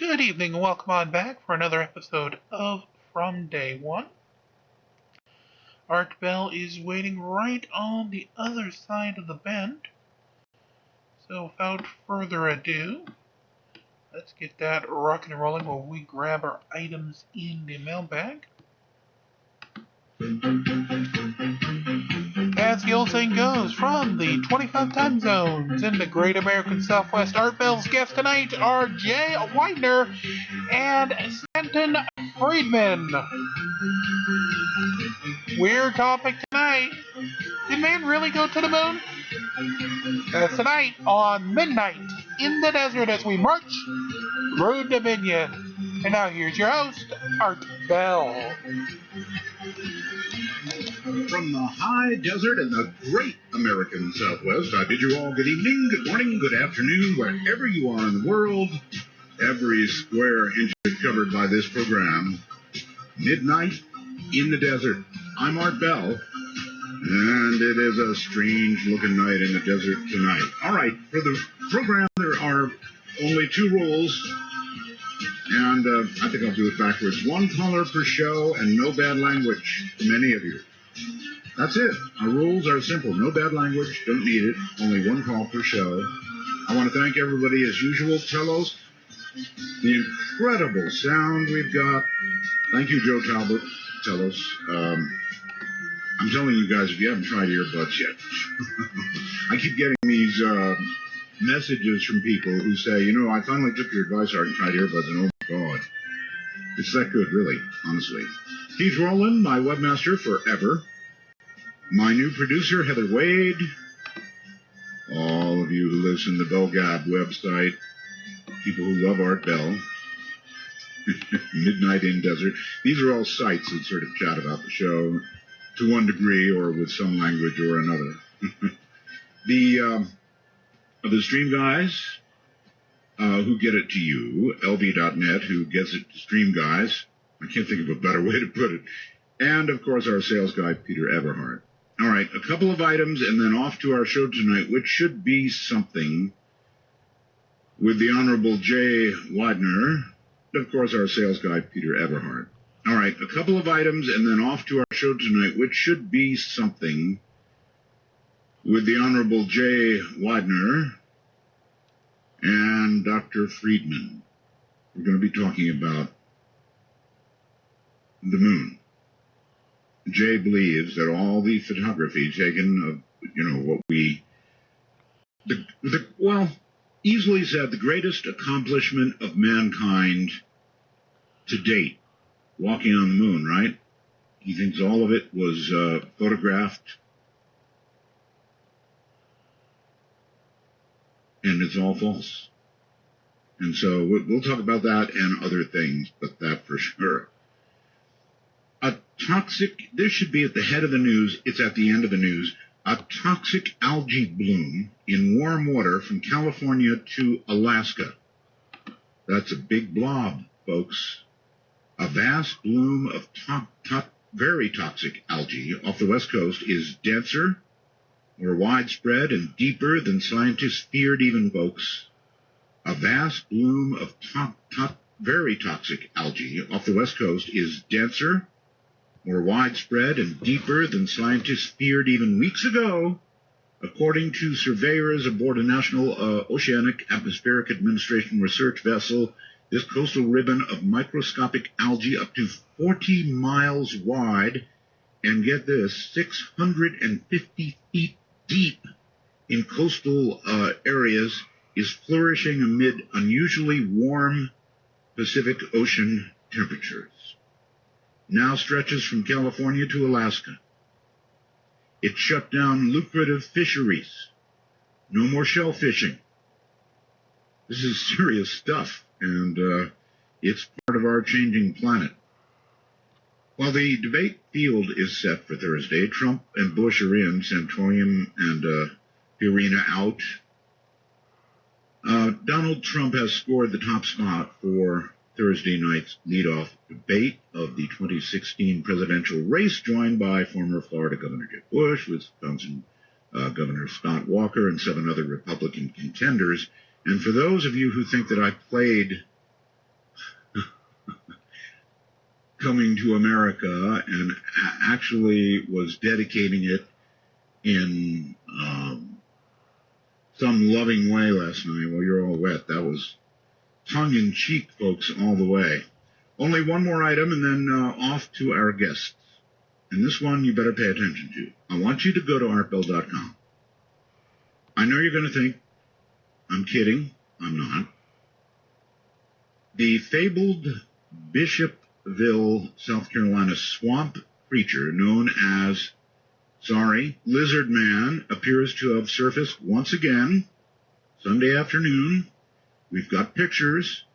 Good evening and welcome on back for another episode of From Day One. Art Bell is waiting right on the other side of the bend. So without further ado, let's get that rocking and rolling while we grab our items in the mailbag. As the old saying goes, from the 25 time zones in the great American Southwest, Art Bell's guests tonight are Jay Weidner and Stanton Friedman. Weird topic tonight. Did man really go to the moon? That's tonight on Midnight in the Desert as we march through Dominion. And now here's your host, Art Bell. From the high desert and the great American Southwest, I bid you all good evening, good morning, good afternoon, wherever you are in the world. Every square inch is covered by this program. Midnight in the Desert. I'm Art Bell, and it is a strange-looking night in the desert tonight. All right, for the program, there are only two rules, and I think I'll do it backwards. One caller per show and no bad language from any of you. That's it. Our rules are simple. No bad language. Don't need it. Only one call per show. I want to thank everybody as usual. Telos, the incredible sound we've got. Thank you, Joe Talbot. Telos. I'm telling you guys, if you haven't tried earbuds yet, I keep getting these messages from people who say, I finally took your advice, Art, and tried earbuds, and oh my God. It's that good, really, honestly. Keith Rowland, my webmaster forever. My new producer, Heather Wade. All of you who listen to the Bellgab website. People who love Art Bell. Midnight in Desert. These are all sites that sort of chat about the show to one degree or with some language or another. The stream guys who get it to you, lv.net, who gets it to stream guys. I can't think of a better way to put it. And, of course, our sales guy, Peter Everhart. All right, a couple of items and then off to our show tonight, which should be something with the Honorable Jay Weidner. Of course, our sales guy, Peter Everhart. All right, a couple of items and then off to our show tonight, which should be something with the Honorable Jay Weidner and Dr. Friedman. We're going to be talking about the moon. Jay believes that all the photography taken of, what easily said, the greatest accomplishment of mankind to date, walking on the moon, right? He thinks all of it was photographed, and it's all false. And so we'll talk about that and other things, but that for sure. This should be at the head of the news. It's at the end of the news. A toxic algae bloom in warm water from California to Alaska. That's a big blob, folks. A vast bloom of very toxic algae off the west coast is denser, more widespread, and deeper than scientists feared even, folks. A vast bloom of very toxic algae off the west coast is denser, more widespread and deeper than scientists feared even weeks ago, according to surveyors aboard a National Oceanic Atmospheric Administration research vessel. This coastal ribbon of microscopic algae up to 40 miles wide, and get this, 650 feet deep in coastal areas, is flourishing amid unusually warm Pacific Ocean temperatures. Now stretches from California to Alaska. It shut down lucrative fisheries. No more shell fishing. This is serious stuff, and it's part of our changing planet. While the debate field is set for Thursday, Trump and Bush are in, Santorum and Fiorina out. Donald Trump has scored the top spot for Thursday night's leadoff debate of the 2016 presidential race, joined by former Florida Governor Jeb Bush, Wisconsin Governor Scott Walker, and 7 other Republican contenders. And for those of you who think that I played coming to America, and actually was dedicating it in some loving way last night. Well, you're all wet. That was tongue-in-cheek, folks, all the way. Only one more item, and then off to our guests. And this one you better pay attention to. I want you to go to artbell.com. I know you're going to think I'm kidding. I'm not. The fabled Bishopville, South Carolina swamp creature known as, Lizard Man appears to have surfaced once again Sunday afternoon. We've got pictures.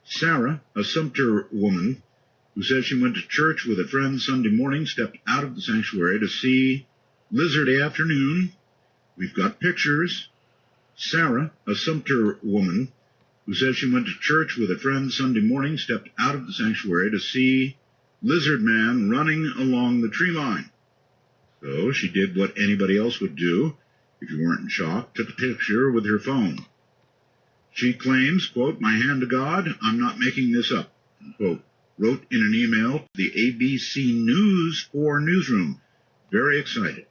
Sarah, a Sumter woman who says she went to church with a friend Sunday morning, stepped out of the sanctuary to see Lizard Afternoon. We've got pictures. Sarah, a Sumter woman who says she went to church with a friend Sunday morning, stepped out of the sanctuary to see Lizard Man running along the tree line. So she did what anybody else would do if you weren't in shock, took a picture with her phone. She claims, quote, "My hand to God, I'm not making this up," quote, wrote in an email to the ABC News 4 newsroom. Very excited.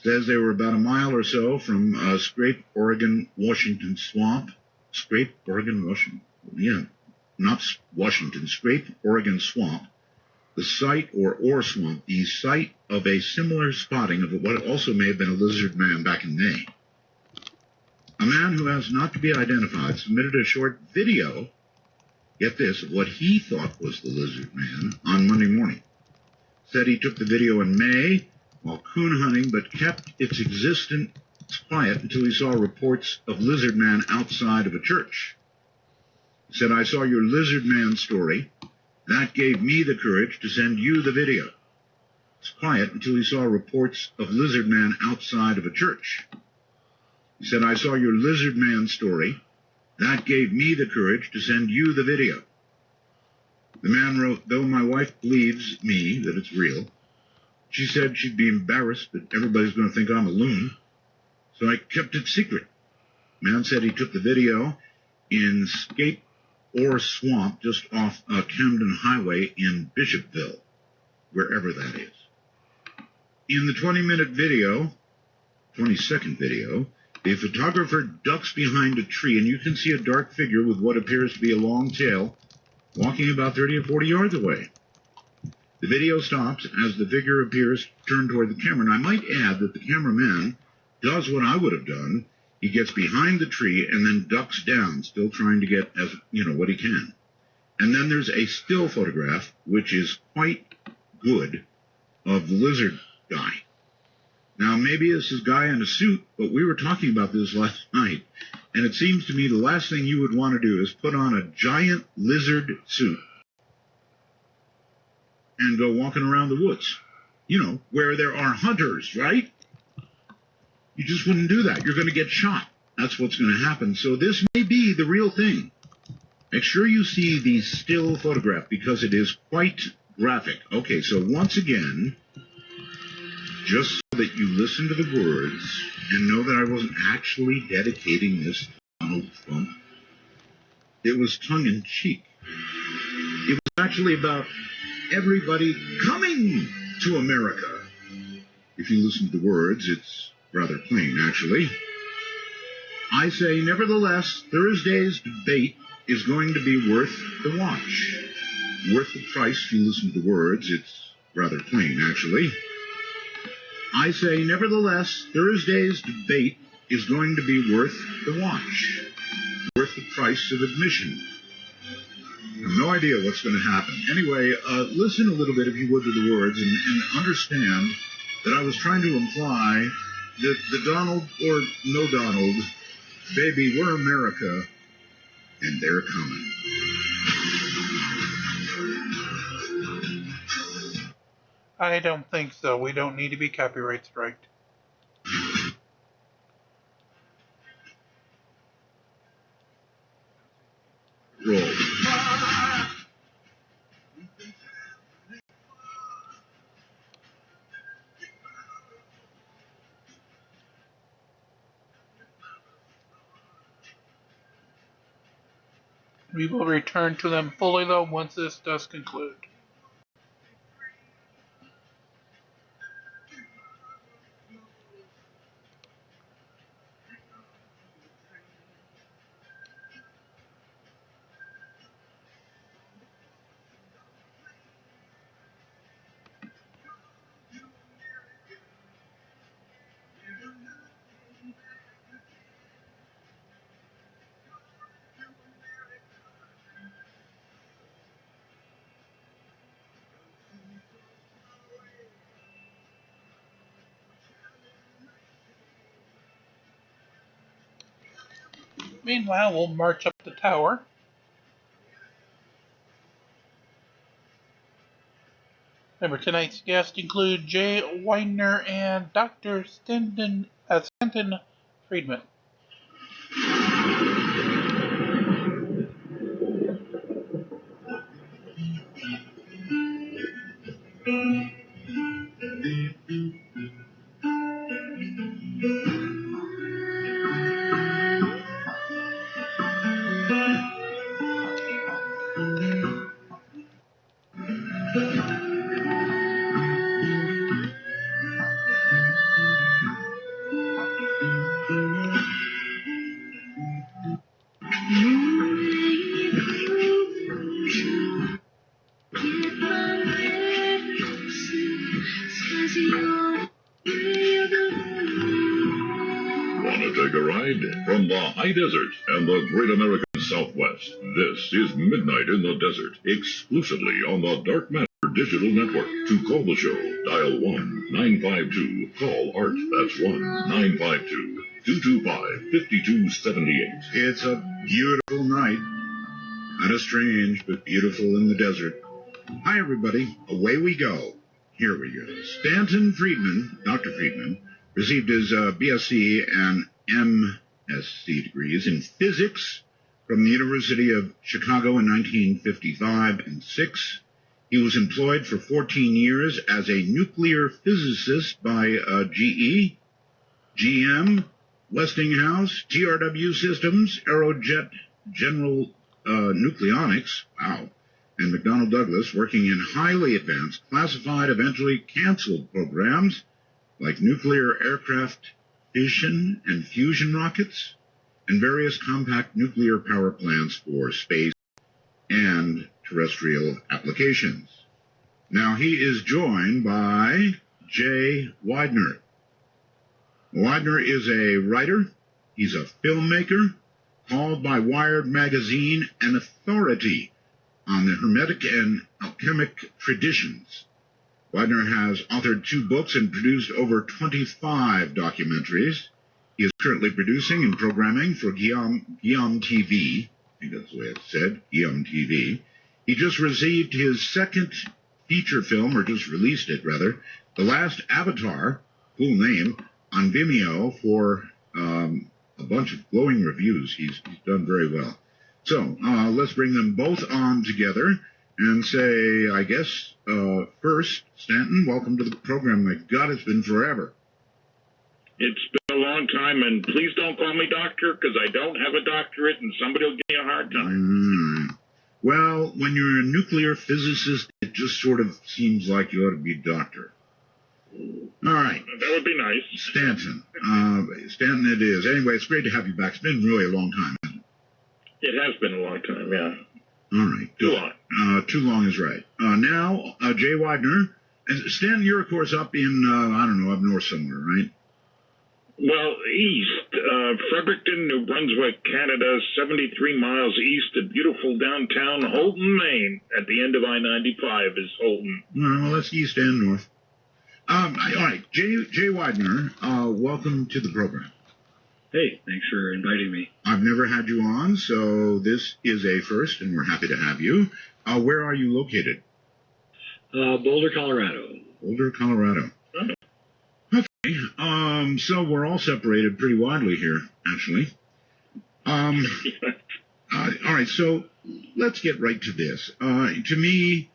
Says they were about a mile or so from Scrape, Oregon, Washington swamp. Scrape, Oregon, Washington. Yeah, not Washington. Scrape, Oregon swamp. The site, or swamp, the site of a similar spotting of what also may have been a lizard man back in May. A man who has not to be identified submitted a short video, get this, of what he thought was the lizard man on Monday morning. Said he took the video in May while coon hunting, but kept its existence quiet until he saw reports of lizard man outside of a church. He said, "I saw your lizard man story. That gave me the courage to send you the video." It's quiet until he saw reports of lizard man outside of a church. He said, "I saw your lizard man story. That gave me the courage to send you the video." The man wrote, "Though my wife believes me that it's real, she said she'd be embarrassed that everybody's going to think I'm a loon, so I kept it secret." The man said he took the video in Scape or Swamp just off Camden Highway in Bishopville, wherever that is. In the 20-second video, the photographer ducks behind a tree, and you can see a dark figure with what appears to be a long tail walking about 30 or 40 yards away. The video stops as the figure appears turned toward the camera, and I might add that the cameraman does what I would have done. He gets behind the tree and then ducks down, still trying to get what he can. And then there's a still photograph, which is quite good, of the lizard guy. Now, maybe this is a guy in a suit, but we were talking about this last night, and it seems to me the last thing you would want to do is put on a giant lizard suit and go walking around the woods, where there are hunters, right? You just wouldn't do that. You're going to get shot. That's what's going to happen. So this may be the real thing. Make sure you see the still photograph because it is quite graphic. Okay, so once again, just so that you listen to the words and know that I wasn't actually dedicating this to Donald Trump, it was tongue-in-cheek. It was actually about everybody coming to America. If you listen to the words, it's rather plain, actually. I say, nevertheless, Thursday's debate is going to be worth the watch. Worth the price, if you listen to the words, it's rather plain, actually. I say, nevertheless, Thursday's debate is going to be worth the watch. Worth the price of admission. I have no idea what's going to happen. Anyway, listen a little bit, if you would, to the words and understand that I was trying to imply that the Donald or no Donald, baby, we're America, and they're coming. I don't think so. We don't need to be copyright striked. Roll. We will return to them fully, though, once this does conclude. Meanwhile, we'll march up the tower. Remember, tonight's guests include Jay Weidner and Dr. Stanton Friedman. Take a ride from the high desert and the great American Southwest. This is Midnight in the Desert, exclusively on the Dark Matter Digital Network. To call the show, dial 1-952-CALL ART. That's 1-952-225-5278. It's a beautiful night. Kind of strange, but beautiful in the desert. Hi, everybody. Away we go. Here we go. Stanton Friedman, Dr. Friedman, received his BSc and MSc degrees in physics from the University of Chicago in 1955 and 6. He was employed for 14 years as a nuclear physicist by GE, GM, Westinghouse, TRW Systems, Aerojet General Nucleonics, wow, and McDonnell Douglas, working in highly advanced, classified, eventually canceled programs like nuclear aircraft fission and fusion rockets, and various compact nuclear power plants for space and terrestrial applications. Now he is joined by Jay Weidner. Weidner is a writer. He's a filmmaker, called by Wired magazine an authority on the Hermetic and alchemic traditions. Weidner has authored 2 books and produced over 25 documentaries. He is currently producing and programming for Guillaume TV. I think that's the way it's said, Guillaume TV. He just received his second feature film, or just released it, rather, The Last Avatar, cool name, on Vimeo for a bunch of glowing reviews. He's done very well. So let's bring them both on together and say, I guess, first, Stanton, welcome to the program. My God, it's been forever. It's been a long time, and please don't call me doctor, because I don't have a doctorate, and somebody will give me a hard time. Well, when you're a nuclear physicist, it just sort of seems like you ought to be a doctor. All right. That would be nice. Stanton. Stanton it is. Anyway, it's great to have you back. It's been really a long time, hasn't it? It has been a long time, yeah. All right. Too long. Too long is right. Now, Jay Weidner. And Stanton, you're, of course, up in, I don't know, up north somewhere, right? Well, east. Fredericton, New Brunswick, Canada, 73 miles east of beautiful downtown Holton, Maine. At the end of I-95 is Holton. Well, that's east and north. All right. Jay Weidner, welcome to the program. Hey, thanks for inviting me. I've never had you on, so this is a first, and we're happy to have you. Where are you located? Boulder, Colorado. Boulder, Colorado. Okay. So we're all separated pretty widely here, actually. All right, so let's get right to this. To me,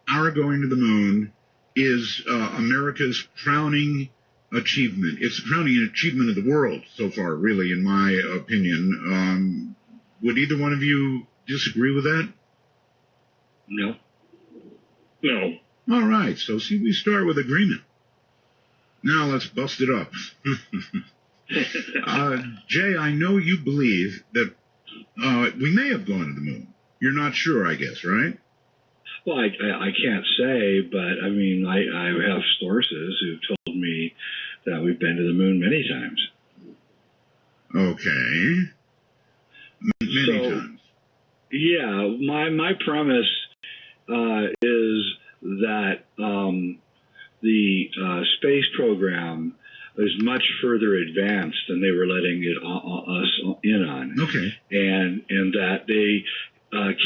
our going to the moon is America's crowning achievement. It's the crowning achievement of the world so far, really, in my opinion. Would either one of you disagree with that? No. No. All right, so see, we start with agreement. Now let's bust it up. Jay, I know you believe that we may have gone to the moon. You're not sure, I guess, right? Well, I can't say, but I mean, I have sources who've told me that we've been to the moon many times. Okay. Many times. Yeah, my premise is that the space program is much further advanced than they were letting us in on. Okay. And that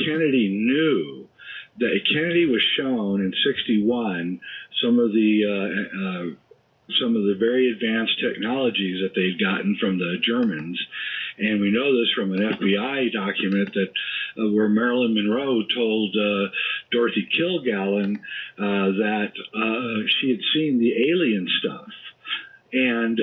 Kennedy knew that Kennedy was shown in '61 some of the very advanced technologies that they'd gotten from the Germans. And we know this from an FBI document that where Marilyn Monroe told Dorothy Kilgallen that she had seen the alien stuff. And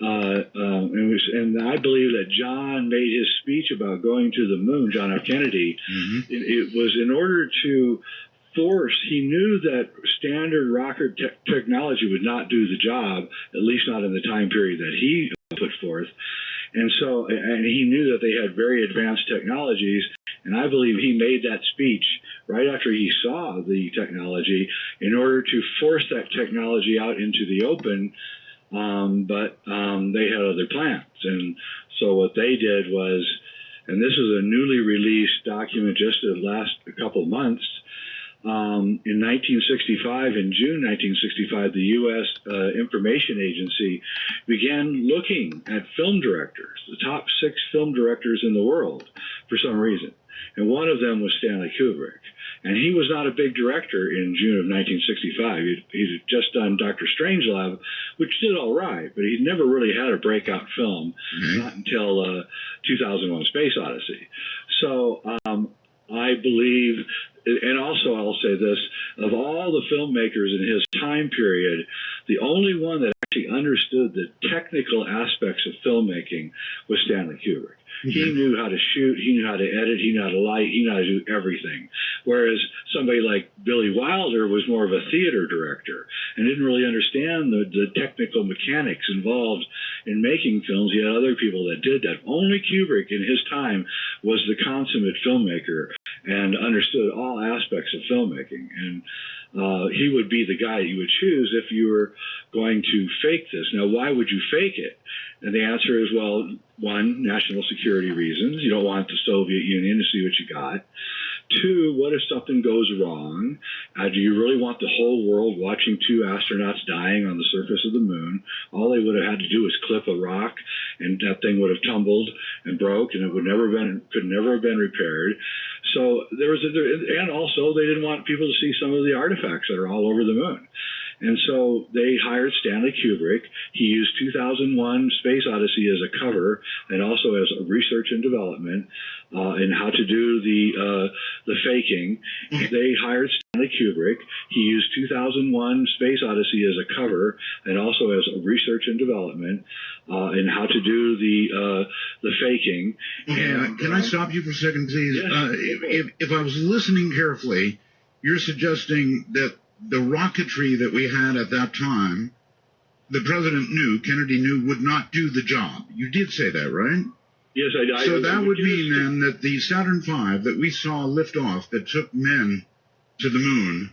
I believe that John made his speech about going to the moon, John F. Kennedy. Mm-hmm. It was in order to force, he knew that standard rocket technology would not do the job, at least not in the time period that he put forth. And so, and he knew that they had very advanced technologies, and I believe he made that speech right after he saw the technology in order to force that technology out into the open, but they had other plans. And so what they did was, and this is a newly released document just the last couple of months, in 1965, in June 1965, the U.S. Information Agency began looking at film directors, the top 6 film directors in the world, for some reason. And one of them was Stanley Kubrick. And he was not a big director in June of 1965. He'd just done Dr. Strangelove, which did all right, but he'd never really had a breakout film, not until 2001: Space Odyssey. So I believe, and also I'll say this, of all the filmmakers in his time period, the only one that actually understood the technical aspects of filmmaking was Stanley Kubrick. Mm-hmm. He knew how to shoot, he knew how to edit, he knew how to light, he knew how to do everything. Whereas somebody like Billy Wilder was more of a theater director and didn't really understand the technical mechanics involved in making films. He had other people that did that. Only Kubrick in his time was the consummate filmmaker and understood all aspects of filmmaking. And he would be the guy you would choose if you were going to fake this. Now, why would you fake it? And the answer is, well, one, national security reasons. You don't want the Soviet Union to see what you got. 2, what if something goes wrong? Do you really want the whole world watching 2 astronauts dying on the surface of the moon? All they would have had to do was clip a rock, and that thing would have tumbled and broke, and it could never have been repaired. So and also they didn't want people to see some of the artifacts that are all over the moon. And so they hired Stanley Kubrick. He used 2001: Space Odyssey as a cover and also as a research and development in how to do the faking. They hired Stanley Kubrick. He used 2001: Space Odyssey as a cover and also as a research and development in how to do the faking. Can I stop you for a second, please? Yes. If I was listening carefully, you're suggesting that the rocketry that we had at that time, the president knew, Kennedy knew, would not do the job. You did say that, right? Yes, I So that would mean then that the Saturn V that we saw lift off that took men to the moon,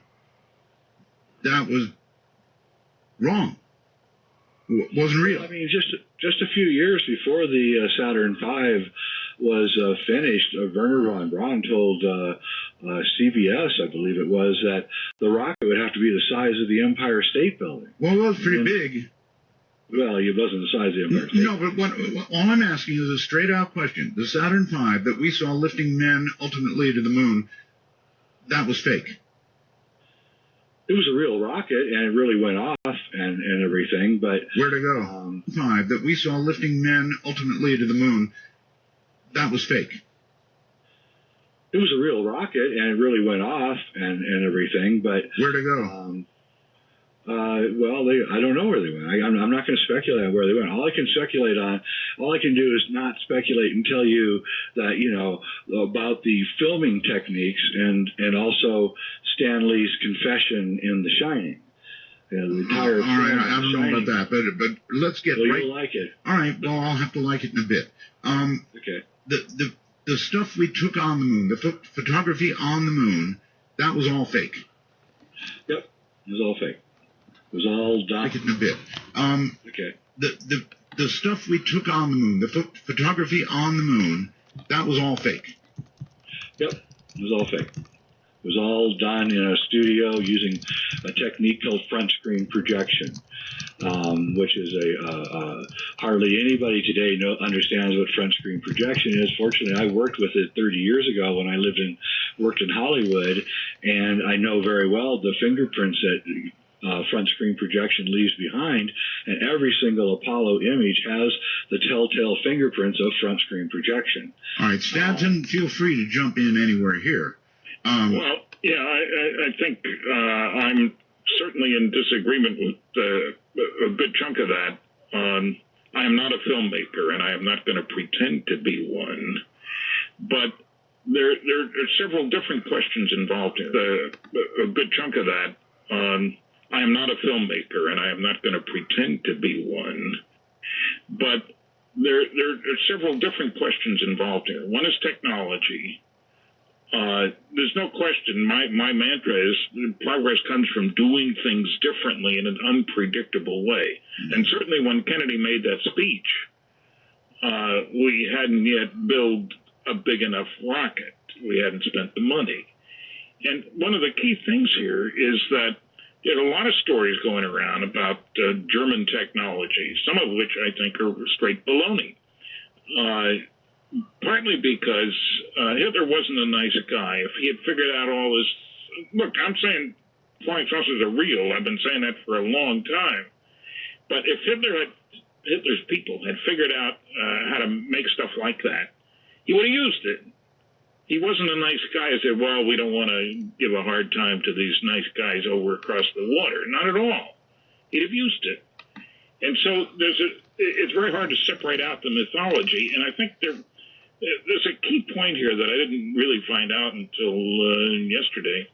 that was wrong. Wasn't real. I mean, just a few years before the Saturn V was finished, Werner von Braun told CBS, I believe it was, that the rocket would have to be the size of the Empire State Building. Well, it was pretty big. Well, it wasn't the size of the Empire State Building. No, but all I'm asking is a straight-out question. The Saturn V that we saw lifting men ultimately to the moon, that was fake. It was a real rocket, and it really went off and everything, but... Where'd it go? V that we saw lifting men ultimately to the moon, that was fake. It was a real rocket, and it really went off and everything, but... Where'd it go? Well, I don't know where they went. I'm not going to speculate on where they went. All I can do is not speculate and tell you that, about the filming techniques and also Stan Lee's confession in The Shining. The entire all right, I don't know about that, but let's get right. You'll like it. All right, well, I'll have to like it in a bit. Okay. The stuff we took on the moon, the photography on the moon, that was all fake. Yep, it was all fake. It was all done. Like it in a bit. Okay. The stuff we took on the moon, the photography on the moon, that was all fake. Yep, it was all fake. It was all done in a studio using a technique called front screen projection. which is hardly anybody today understands what front screen projection is. Fortunately, I worked with it 30 years ago when I worked in Hollywood, and I know very well the fingerprints that front screen projection leaves behind, and every single Apollo image has the telltale fingerprints of front screen projection. All right, Stanton, feel free to jump in anywhere here. Well, yeah, I think I'm certainly in disagreement with a good chunk of that. I am not a filmmaker, and I am not going to pretend to be one. But there are several different questions involved here. A good chunk of that. I am not a filmmaker, and I am not going to pretend to be one. But there are several different questions involved here. One is technology. There's no question. My mantra is progress comes from doing things differently in an unpredictable way. And certainly when Kennedy made that speech, we hadn't yet built a big enough rocket. We hadn't spent the money. And one of the key things here is that there are a lot of stories going around about German technology, some of which I think are straight baloney. Partly because Hitler wasn't a nice guy. If he had figured out all this, look, I'm saying flying saucers are real. I've been saying that for a long time. But if Hitler's people had figured out how to make stuff like that, he would have used it. He wasn't a nice guy who said, well, we don't want to give a hard time to these nice guys over across the water. Not at all. He'd have used it. And so it's very hard to separate out the mythology. And I think there's a key point here that I didn't really find out until yesterday.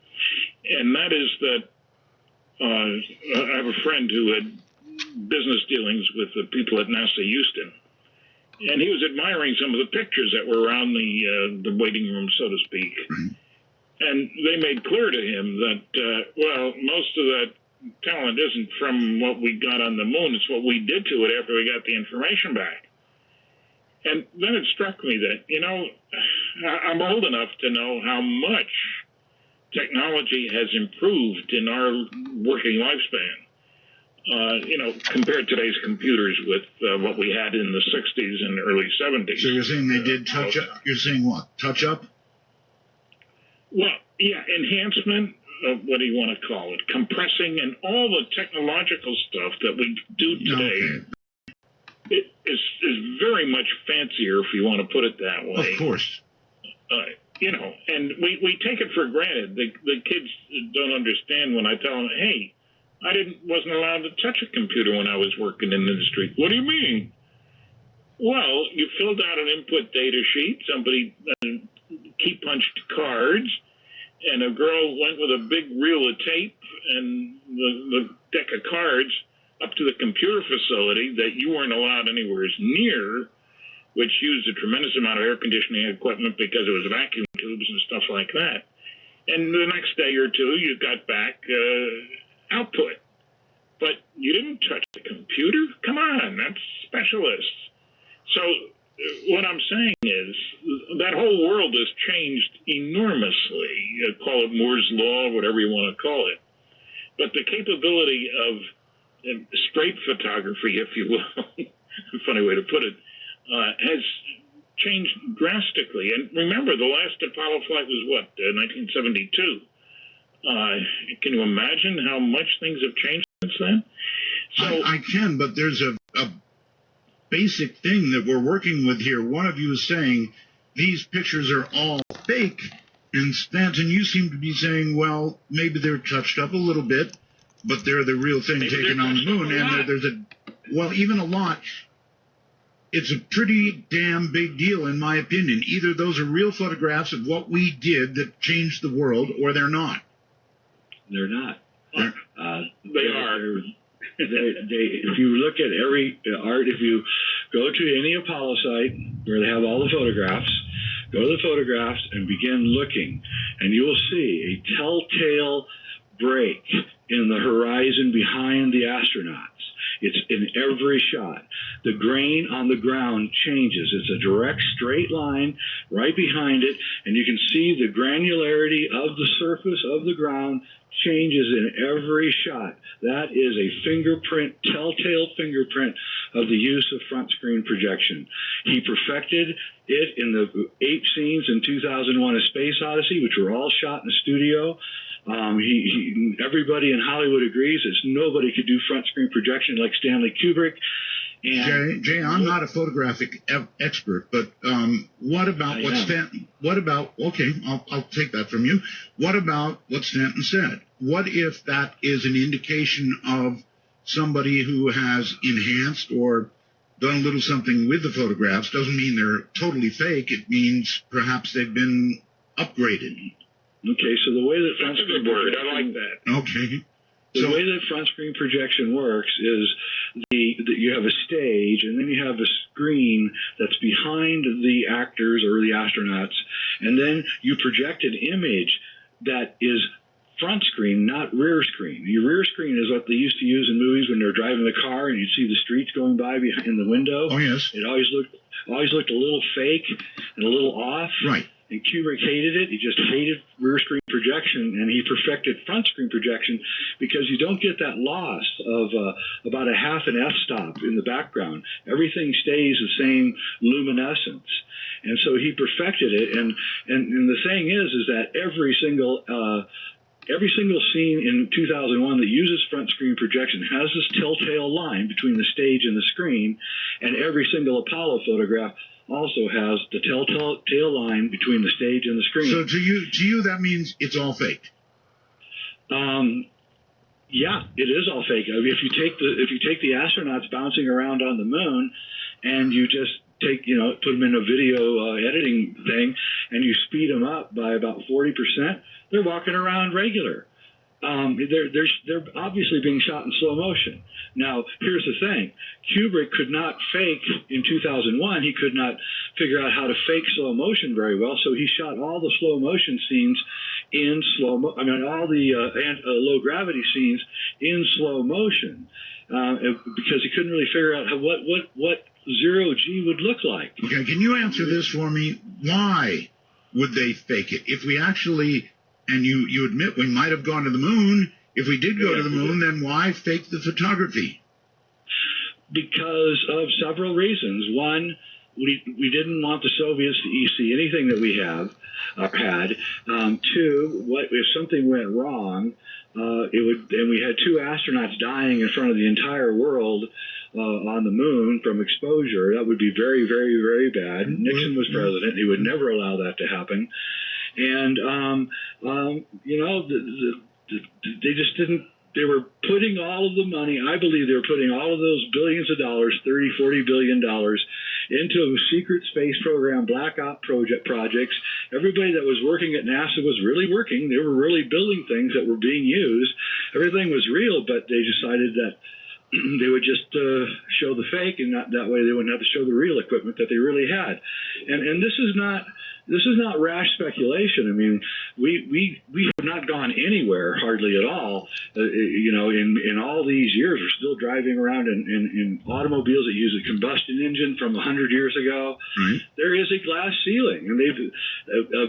And that is that I have a friend who had business dealings with the people at NASA Houston. And he was admiring some of the pictures that were around the waiting room, so to speak. And they made clear to him that, well, most of that talent isn't from what we got on the moon. It's what we did to it after we got the information back. And then it struck me that, I'm old enough to know how much technology has improved in our working lifespan. Compare today's computers with what we had in the 60s and early 70s. So you're saying they did touch up? You're saying what? Touch up? Well, yeah, enhancement, what do you want to call it? Compressing and all the technological stuff that we do today. Okay. It is very much fancier, if you want to put it that way. Of course. And we take it for granted. The kids don't understand when I tell them, hey, I wasn't allowed to touch a computer when I was working in the industry. What do you mean? Well, you filled out an input data sheet. Somebody key punched cards, and a girl went with a big reel of tape and the deck of cards up to the computer facility that you weren't allowed anywhere near, which used a tremendous amount of air conditioning equipment because it was vacuum tubes and stuff like that. And the next day or two, you got back output. But you didn't touch the computer? Come on, that's specialists. So what I'm saying is that whole world has changed enormously. Call it Moore's Law, whatever you want to call it. But the capability of straight photography, if you will, a funny way to put it, has changed drastically. And remember, the last Apollo flight was what, 1972? Can you imagine how much things have changed since then? So I can, but there's a basic thing that we're working with here. One of you is saying these pictures are all fake, and Stanton, you seem to be saying, well, maybe they're touched up a little bit, but they're the real thing taken on the moon, and there's even a lot. It's a pretty damn big deal, in my opinion. Either those are real photographs of what we did that changed the world, or they're not. They're not. They are. If you look at every art, if you go to any Apollo site where they have all the photographs, go to the photographs and begin looking, and you will see a telltale break in the horizon behind the astronauts. It's in every shot. the grain on the ground changes. It's a direct straight line right behind it, and you can see the granularity of the surface of the ground changes in every shot. That is a fingerprint, telltale fingerprint of the use of front screen projection. He perfected it in the 8 scenes in 2001: A Space Odyssey, which were all shot in a studio. Everybody in Hollywood agrees that nobody could do front screen projection like Stanley Kubrick. And Jay, I'm not a photographic expert, but what about what Stanton? What about? Okay, I'll take that from you. What about what Stanton said? What if that is an indication of somebody who has enhanced or done a little something with the photographs? Doesn't mean they're totally fake. It means perhaps they've been upgraded. Okay, so the way that front screen word. I like that. Okay. The way that front screen projection works is you have a stage, and then you have a screen that's behind the actors or the astronauts, and then you project an image that is front screen, not rear screen. Your rear screen is what they used to use in movies when they're driving the car and you'd see the streets going by behind the window. Oh, yes. It always looked a little fake and a little off. Right. And Kubrick hated it. He just hated rear screen projection, and he perfected front screen projection because you don't get that loss of about a half an f-stop in the background. Everything stays the same luminescence. And so he perfected it. And the thing is that every single scene in 2001 that uses front screen projection has this telltale line between the stage and the screen, and every single Apollo photograph also has the telltale line between the stage and the screen. So to you, that means it's all fake. Yeah, it is all fake. I mean, if you take the astronauts bouncing around on the moon, and you just put them in a video editing thing, and you speed them up by about 40%, they're walking around regular. They're obviously being shot in slow motion. Now, here's the thing. Kubrick could not fake, in 2001, he could not figure out how to fake slow motion very well, so he shot all the slow motion scenes in all the low gravity scenes in slow motion, because he couldn't really figure out what zero G would look like. Okay, can you answer this for me? Why would they fake it? If we actually, and you admit we might have gone to the moon, if we did go to the moon, then why fake the photography? Because of several reasons. One, we didn't want the Soviets to see anything that we have had. Two, if something went wrong, and we had 2 astronauts dying in front of the entire world on the moon from exposure, that would be very, very, very bad. Nixon was president. He would never allow that to happen. And, they just didn't. They were putting all of the money, I believe they were putting all of those billions of dollars, $30, $40 billion, into a secret space program, black op projects. Everybody that was working at NASA was really working. They were really building things that were being used. Everything was real, but they decided that they would just show the fake, and that way they wouldn't have to show the real equipment that they really had. And this is not rash speculation. I mean, we have not gone anywhere hardly at all. In all these years, we're still driving around in automobiles that use a combustion engine from 100 years ago. Right. There is a glass ceiling, and they've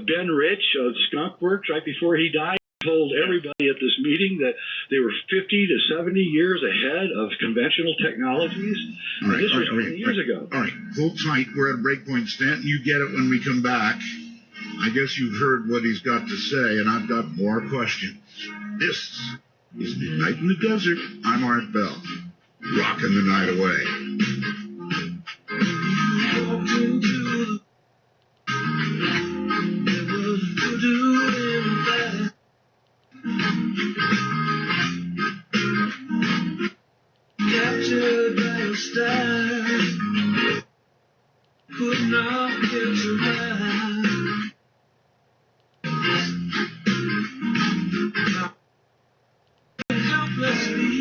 Ben Rich of Skunk Works, right before he died, told everybody at this meeting that they were 50 to 70 years ahead of conventional technologies. All right, this was 20 years ago. All right, hold tight. We're at a break point, Stanton. You get it when we come back. I guess you've heard what he's got to say, and I've got more questions. This is Midnight in the Desert. I'm Art Bell, rocking the night away. Captured by your style, could not get survive. Helplessly.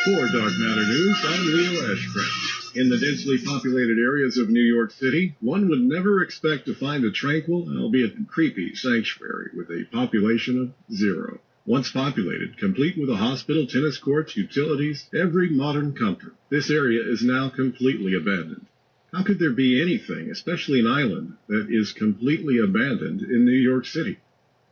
For Dark Matter News, I'm Leo Ashcraft. In the densely populated areas of New York City, one would never expect to find a tranquil, albeit creepy, sanctuary with a population of 0. Once populated, complete with a hospital, tennis courts, utilities, every modern comfort, this area is now completely abandoned. How could there be anything, especially an island, that is completely abandoned in New York City?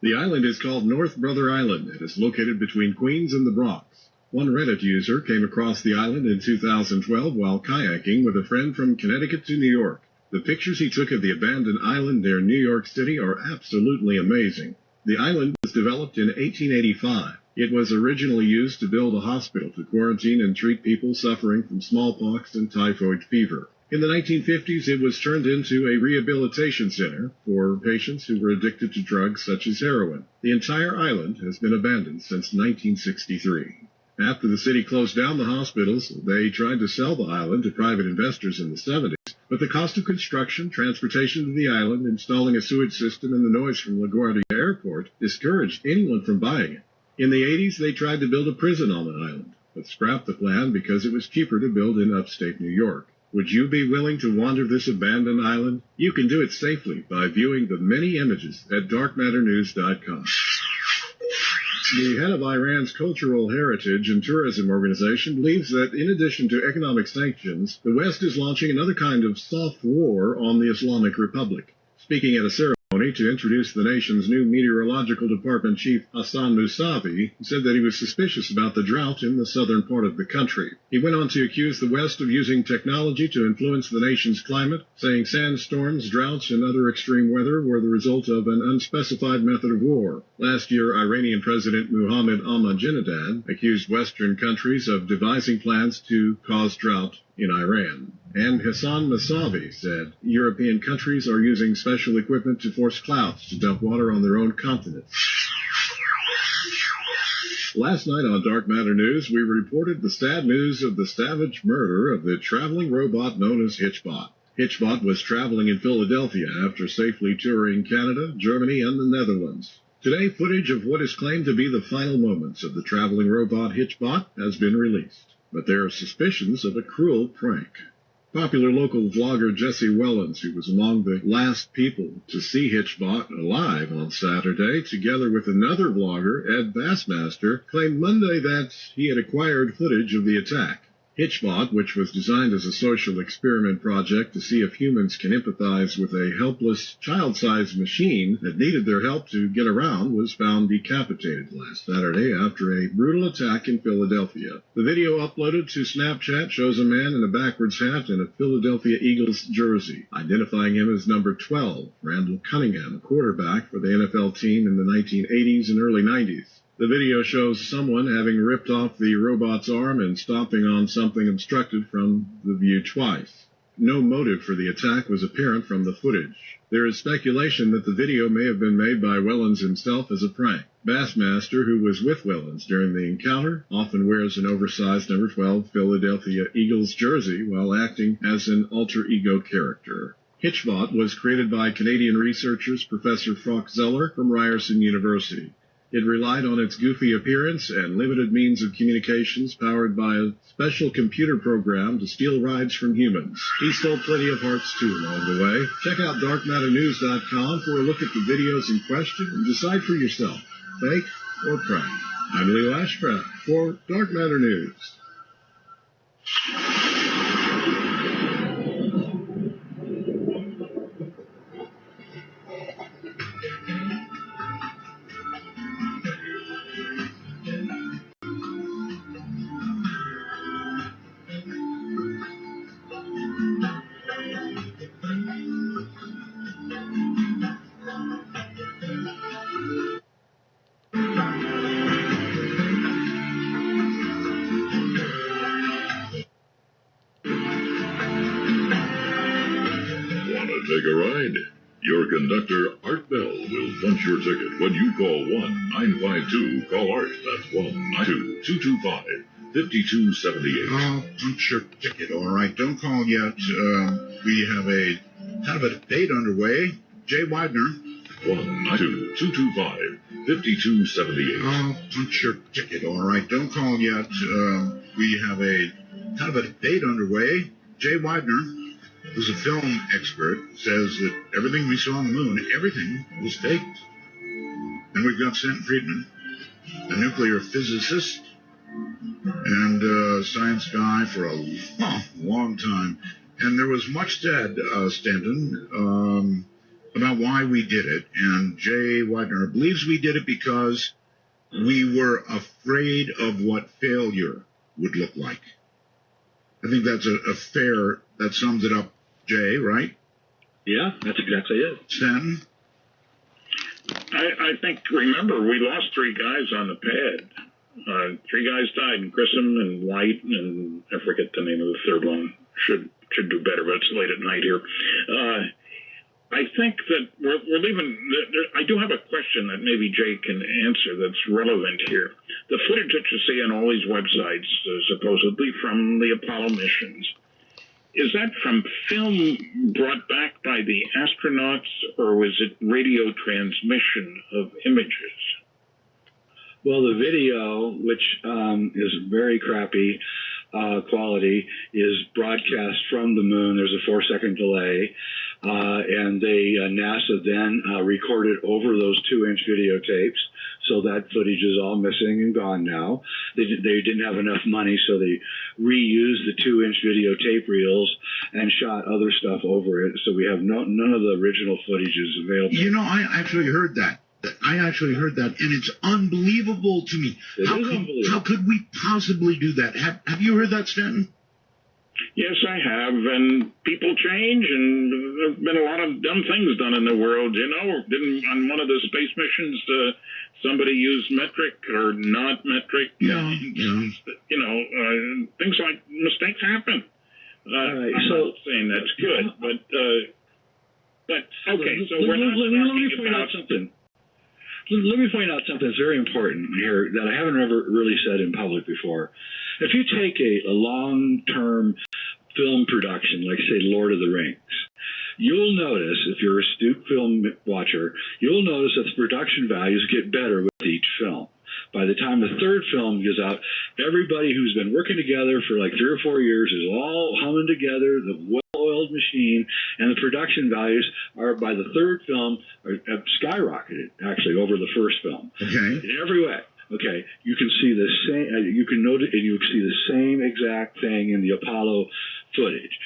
The island is called North Brother Island and is located between Queens and the Bronx. One Reddit user came across the island in 2012 while kayaking with a friend from Connecticut to New York. The pictures he took of the abandoned island near New York City are absolutely amazing. The island was developed in 1885. It was originally used to build a hospital to quarantine and treat people suffering from smallpox and typhoid fever. In the 1950s, it was turned into a rehabilitation center for patients who were addicted to drugs such as heroin. The entire island has been abandoned since 1963. After the city closed down the hospitals, they tried to sell the island to private investors in the 70s, but the cost of construction, transportation to the island, installing a sewage system, and the noise from LaGuardia Airport discouraged anyone from buying it. In the 80s, they tried to build a prison on the island, but scrapped the plan because it was cheaper to build in upstate New York. Would you be willing to wander this abandoned island? You can do it safely by viewing the many images at darkmatternews.com. The head of Iran's Cultural Heritage and Tourism Organization believes that in addition to economic sanctions, the West is launching another kind of soft war on the Islamic Republic. Speaking at a ceremony to introduce the nation's new meteorological department chief, Hassan Mousavi, said that he was suspicious about the drought in the southern part of the country. He went on to accuse the West of using technology to influence the nation's climate, saying sandstorms, droughts, and other extreme weather were the result of an unspecified method of war. Last year, Iranian President Mohammed Ahmadinejad accused Western countries of devising plans to cause drought in Iran. And Hassan Mousavi said European countries are using special equipment to force clouds to dump water on their own continent. Last night on Dark Matter News, we reported the sad news of the savage murder of the traveling robot known as Hitchbot. Hitchbot was traveling in Philadelphia after safely touring Canada, Germany, and the Netherlands. Today, footage of what is claimed to be the final moments of the traveling robot Hitchbot has been released. But there are suspicions of a cruel prank. Popular local vlogger Jesse Wellens, who was among the last people to see Hitchbot alive on Saturday, together with another vlogger, Ed Bassmaster, claimed Monday that he had acquired footage of the attack. Hitchbot, which was designed as a social experiment project to see if humans can empathize with a helpless, child-sized machine that needed their help to get around, was found decapitated last Saturday after a brutal attack in Philadelphia. The video uploaded to Snapchat shows a man in a backwards hat and a Philadelphia Eagles jersey, identifying him as number 12, Randall Cunningham, a quarterback for the NFL team in the 1980s and early 90s. The video shows someone having ripped off the robot's arm and stomping on something obstructed from the view twice. No motive for the attack was apparent from the footage. There is speculation that the video may have been made by Wellens himself as a prank. Bassmaster, who was with Wellens during the encounter, often wears an oversized number 12 Philadelphia Eagles jersey while acting as an alter ego character. Hitchbot was created by Canadian researchers Professor Frank Zeller from Ryerson University. It relied on its goofy appearance and limited means of communications powered by a special computer program to steal rides from humans. He stole plenty of hearts, too, along the way. Check out darkmatternews.com for a look at the videos in question and decide for yourself, fake or prank. I'm Leo Ashcraft for Dark Matter News. Take a ride? Your conductor, Art Bell, will punch your ticket when you call 1-952-CALL-ART. That's 1-952-225-5278. I'll punch your ticket, all right. Don't call yet. We have a kind of a debate underway. Jay Weidner. 1-952-225-5278. I'll punch your ticket, all right. Don't call yet. We have a kind of a debate underway. Jay Weidner, who's a film expert, says that everything we saw on the moon, everything was faked. And we've got Stanton Friedman, a nuclear physicist and a science guy for a long time. And there was much said, Stanton, about why we did it. And Jay Weidner believes we did it because we were afraid of what failure would look like. I think that's that sums it up, Jay, right? Yeah, that's exactly it. Stanton? I think, remember, we lost 3 guys on the pad. 3 guys died, Grissom and White, and I forget the name of the third one. Should do better, but it's late at night here. I think that we're leaving. I do have a question that maybe Jay can answer that's relevant here. The footage that you see on all these websites, supposedly from the Apollo missions, is that from film brought back by the astronauts, or was it radio transmission of images? Well, the video, which is very crappy quality, is broadcast from the moon. There's a 4-second delay, and NASA then recorded over those 2-inch videotapes. So that footage is all missing and gone now. They didn't have enough money, so they reused the 2-inch videotape reels and shot other stuff over it. So we have none of the original footage is available. You know, I actually heard that. And it's unbelievable to me. How could we possibly do that? Have you heard that, Stanton? Yes, I have, and people change, and there have been a lot of dumb things done in the world, you know. Didn't on one of the space missions somebody use metric or not metric? Yeah. You know, things like mistakes happen. Right, I'm not saying that's good, but okay, so we're not talking about something. Let me point out something that's very important here that I haven't ever really said in public before. If you take a long-term film production, like, say, Lord of the Rings, you'll notice, if you're a astute film watcher, you'll notice that the production values get better with each film. By the time the 3rd film goes out, everybody who's been working together for like 3 or 4 years is all humming together, the well-oiled machine, and the production values are, by the 3rd film, have skyrocketed, actually, over the 1st film. Okay. In every way. Okay, you can see the same, you can notice, and you can see the same exact thing in the Apollo footage.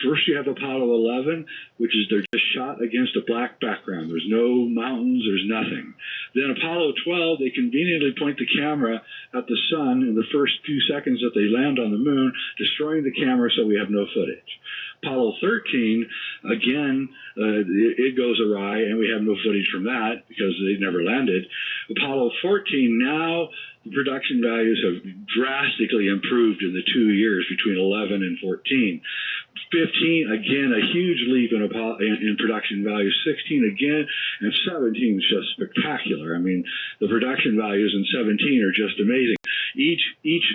First, you have Apollo 11, which is they're just shot against a black background. There's no mountains, there's nothing. Then Apollo 12, they conveniently point the camera at the sun in the first few seconds that they land on the moon, destroying the camera so we have no footage. Apollo 13, again, it goes awry, and we have no footage from that because they never landed. Apollo 14, now the production values have drastically improved in the 2 years between 11 and 14. 15, again, a huge leap in production value. 16 again, and 17 is just spectacular. I mean, the production values in 17 are just amazing. Each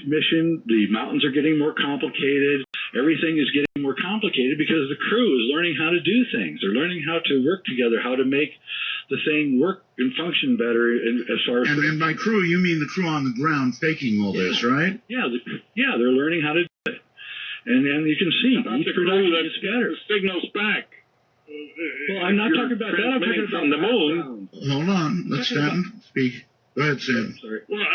mission, the mountains are getting more complicated. Everything is getting more complicated because the crew is learning how to do things. They're learning how to work together, how to make the thing work and function better. As far as and by crew, you mean the crew on the ground faking all this, right? Yeah, they're learning how to do it. And you can see each production is scattered. Signals back. Well, I'm not talking about that. I'm talking about from the moon. Hold on. Let Stanton speak. Go ahead, Sam. Sorry. Well,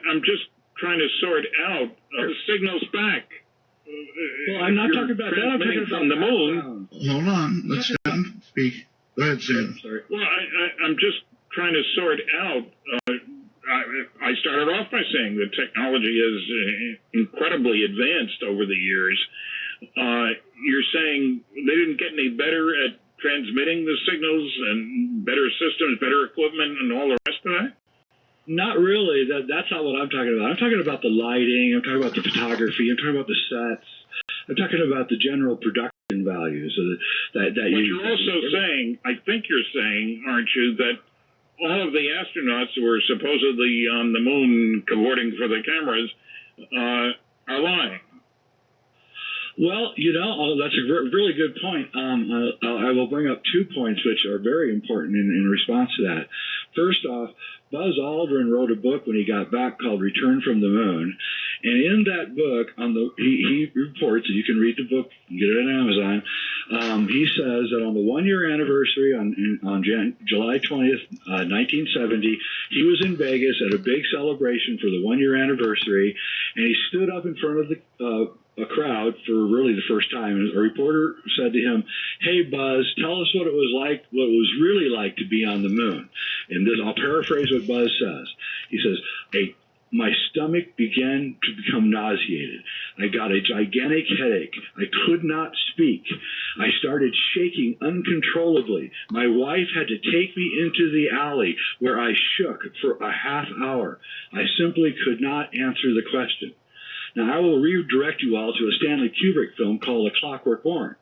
I'm just trying to sort out the signals back. Well, I'm not talking about that. I'm talking about from the moon. Hold on. Let Stanton speak. Go ahead, Sam. Sorry. Well, I'm just trying to sort out. I started off by saying that technology is incredibly advanced over the years. You're saying they didn't get any better at transmitting the signals and better systems, better equipment, and all the rest of that? Not really. That's not what I'm talking about. I'm talking about the lighting. I'm talking about the photography. I'm talking about the sets. I'm talking about the general production values. But you're also saying, I think you're saying, aren't you, that all of the astronauts who were supposedly on the moon cavorting for the cameras are lying. Well, that's a really good point. I will bring up 2 points which are very important in response to that. First off, Buzz Aldrin wrote a book when he got back called Return from the Moon. And in that book, he reports, and you can read the book, you can get it on Amazon. He says that on the 1-year anniversary on July 20th, 1970, he was in Vegas at a big celebration for the 1-year anniversary, and he stood up in front of a crowd for really the first time. And a reporter said to him, "Hey, Buzz, tell us what it was really like to be on the moon." And this, I'll paraphrase what Buzz says. He says, my stomach began to become nauseated. I got a gigantic headache. I could not speak. I started shaking uncontrollably. My wife had to take me into the alley where I shook for a half hour. I simply could not answer the question. Now, I will redirect you all to a Stanley Kubrick film called A Clockwork Orange,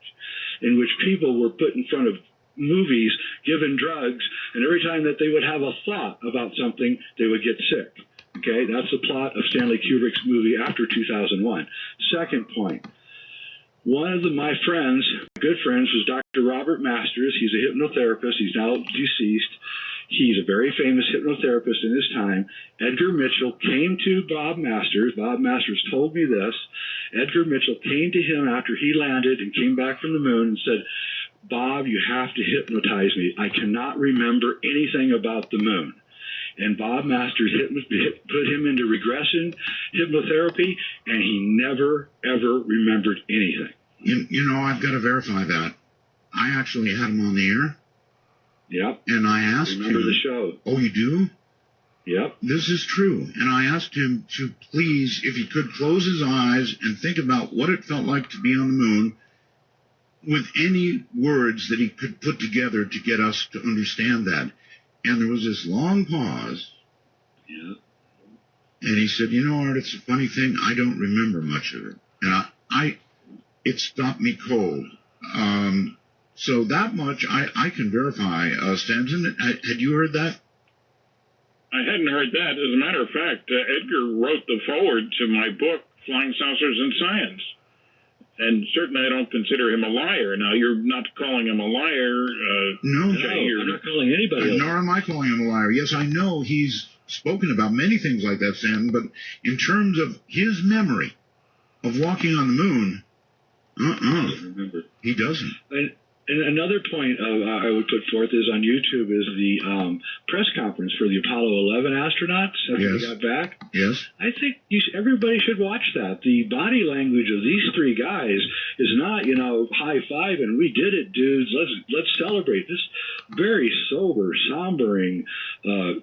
in which people were put in front of movies, given drugs, and every time that they would have a thought about something, they would get sick. Okay, that's the plot of Stanley Kubrick's movie after 2001. Second point, one of my friends, good friends, was Dr. Robert Masters. He's a hypnotherapist. He's now deceased. He's a very famous hypnotherapist in his time. Edgar Mitchell came to Bob Masters. Bob Masters told me this. Edgar Mitchell came to him after he landed and came back from the moon and said, "Bob, you have to hypnotize me. I cannot remember anything about the moon." And Bob Masters put him into regression hypnotherapy, and he never, ever remembered anything. You know, I've got to verify that. I actually had him on the air. Yep. And I asked Remember him. the show. Oh, you do? Yep. This is true. And I asked him to please, if he could, close his eyes and think about what it felt like to be on the moon with any words that he could put together to get us to understand that. And there was this long pause. Yeah. And he said, "You know, Art, it's a funny thing. I don't remember much of it." And it stopped me cold. So that much I can verify. Stanton, had you heard that? I hadn't heard that. As a matter of fact, Edgar wrote the foreword to my book, Flying Saucers and Science. And certainly I don't consider him a liar. Now, you're not calling him a liar. No, I'm not calling anybody. Nor am I calling him a liar. Yes, I know he's spoken about many things like that, Stanton, but in terms of his memory of walking on the moon, he doesn't. And another point I would put forth is on YouTube is the press conference for the Apollo 11 astronauts after they got back. Yes. I think everybody should watch that. The body language of these three guys is not, high five and we did it, dudes. Let's celebrate. This very sober, sombering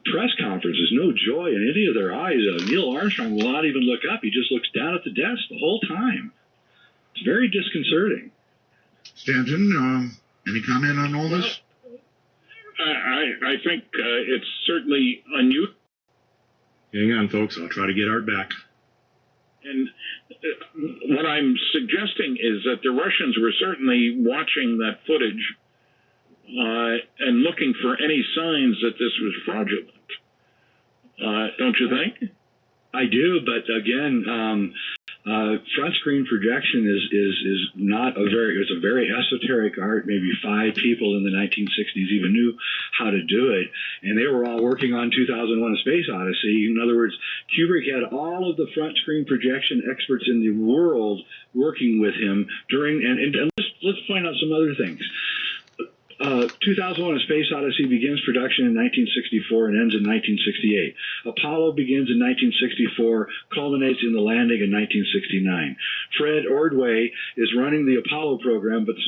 press conference. There's no joy in any of their eyes. Neil Armstrong will not even look up. He just looks down at the desk the whole time. It's very disconcerting. Stanton, any comment on all this? I think it's certainly unusual. Hang on, folks. I'll try to get Art back. And what I'm suggesting is that the Russians were certainly watching that footage and looking for any signs that this was fraudulent. Don't you think? I do, but again, front screen projection is not it's a very esoteric art. Maybe 5 people in the 1960s even knew how to do it, and they were all working on 2001: A Space Odyssey. In other words, Kubrick had all of the front screen projection experts in the world working with him during, and let's point out some other things. 2001: A Space Odyssey begins production in 1964 and ends in 1968. Apollo begins in 1964, culminates in the landing in 1969. Fred Ordway is running the Apollo program, but